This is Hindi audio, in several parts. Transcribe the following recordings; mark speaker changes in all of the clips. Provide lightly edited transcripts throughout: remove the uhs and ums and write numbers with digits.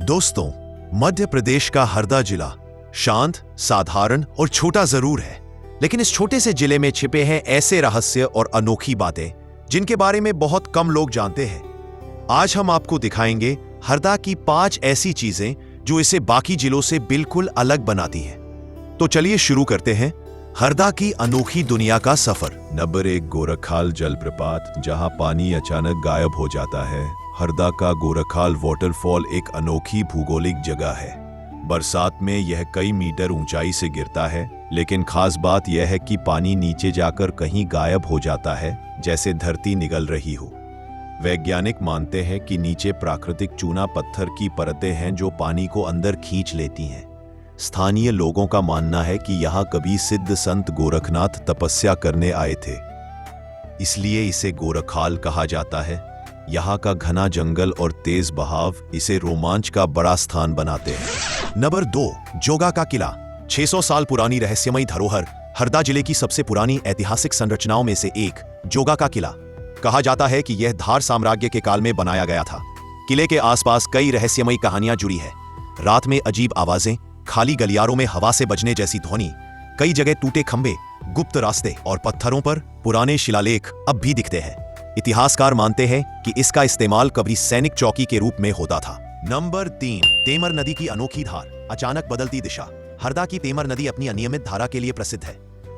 Speaker 1: दोस्तों, मध्य प्रदेश का हरदा जिला शांत, साधारण और छोटा जरूर है, लेकिन इस छोटे से जिले में छिपे हैं ऐसे रहस्य और अनोखी बातें जिनके बारे में बहुत कम लोग जानते हैं। आज हम आपको दिखाएंगे हरदा की 5 ऐसी चीजें जो इसे बाकी जिलों से बिल्कुल अलग बनाती हैं। तो चलिए शुरू करते हैं हरदा की अनोखी दुनिया का सफर।
Speaker 2: नंबर 1, गोरखखाल जलप्रपात, जहां पानी अचानक गायब हो जाता है। हरदा का गोरखखाल वाटरफॉल एक अनोखी भूगोलिक जगह है। बरसात में यह कई मीटर ऊंचाई से गिरता है, लेकिन खास बात यह है कि पानी नीचे जाकर कहीं गायब हो जाता है, जैसे धरती निगल रही हो। वैज्ञानिक मानते हैं कि नीचे प्राकृतिक चूना पत्थर की परतें हैं जो पानी को अंदर खींच लेती हैं। स्थानीय लोगों का मानना है कि यहाँ कभी सिद्ध संत गोरखनाथ तपस्या करने आए थे, इसलिए इसे गोरखखाल कहा जाता है। यहाँ का घना जंगल और तेज बहाव इसे रोमांच का बड़ा स्थान बनाते हैं।
Speaker 1: नंबर 2, जोगा का किला। 600 साल पुरानी रहस्यमयी धरोहर हरदा जिले की सबसे पुरानी ऐतिहासिक संरचनाओं में से एक जोगा का किला। कहा जाता है कि यह धार साम्राज्य के काल में बनाया गया था। किले के आसपास कई रहस्यमयी कहानियां जुड़ी है। रात में अजीब आवाजें, खाली गलियारों में हवा से बजने जैसी ध्वनि, कई जगह टूटे खंभे, गुप्त रास्ते और पत्थरों पर पुराने शिलालेख अब भी दिखते हैं। इतिहासकार मानते हैं कि इसका इस्तेमाल कभी सैनिक चौकी के रूप में होता था। नंबर 3, तेमर नदी की अनोखी धार, अचानक बदलती दिशा। हरदा की तेमर नदी अपनी अनियमित धारा के लिए प्रसिद्ध है।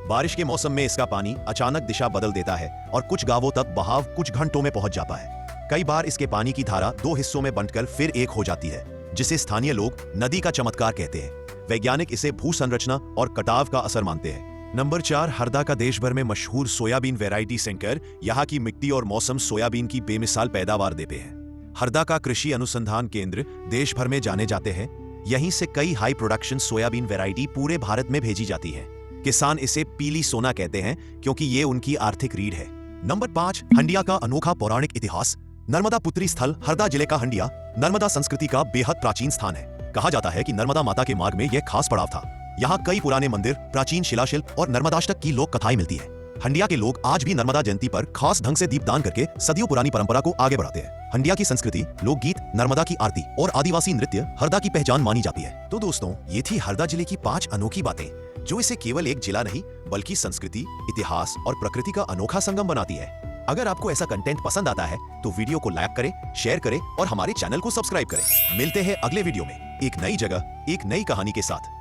Speaker 1: बारिश के मौसम में इसका पानी अचानक दिशा बदल देता है और कुछ गांवों तक बहाव कुछ घंटों में पहुंच जाता है। कई बार इसके पानी की धारा 2 हिस्सों में बंटकर फिर एक हो जाती है, जिसे स्थानीय लोग नदी का चमत्कार कहते हैं। वैज्ञानिक इसे भू संरचना और कटाव का असर मानते हैं। नंबर 4, हरदा का देश भर में मशहूर सोयाबीन वैरायटी सेंटर। यहाँ की मिट्टी और मौसम सोयाबीन की बेमिसाल पैदावार देते हैं। हरदा का कृषि अनुसंधान केंद्र देश भर में जाने जाते हैं। यहीं से कई हाई प्रोडक्शन सोयाबीन वैरायटी पूरे भारत में भेजी जाती है। किसान इसे पीली सोना कहते हैं क्योंकि ये उनकी आर्थिक रीढ़ है। नंबर 5, हंडिया का अनोखा पौराणिक इतिहास। नर्मदा पुत्री स्थल हरदा जिले का हंडिया नर्मदा संस्कृति का बेहद प्राचीन स्थान है। कहा जाता है कि नर्मदा माता के मार्ग में यह खास पड़ाव था। यहाँ कई पुराने मंदिर, प्राचीन शिलाशिल्प और नर्मदाष्टक की लोक कथाएं मिलती है। हंडिया के लोग आज भी नर्मदा जयंती पर खास ढंग से दीपदान करके सदियों पुरानी परंपरा को आगे बढ़ाते हैं। हंडिया की संस्कृति, लोकगीत, नर्मदा की आरती और आदिवासी नृत्य हरदा की पहचान मानी जाती है। तो दोस्तों, ये थी हरदा जिले की 5 अनोखी बातें जो इसे केवल एक जिला नहीं बल्कि संस्कृति, इतिहास और प्रकृति का अनोखा संगम बनाती है। अगर आपको ऐसा कंटेंट पसंद आता है तो वीडियो को लाइक करें, शेयर करें और हमारे चैनल को सब्सक्राइब करें। मिलते हैं अगले वीडियो में एक नई जगह, एक नई कहानी के साथ।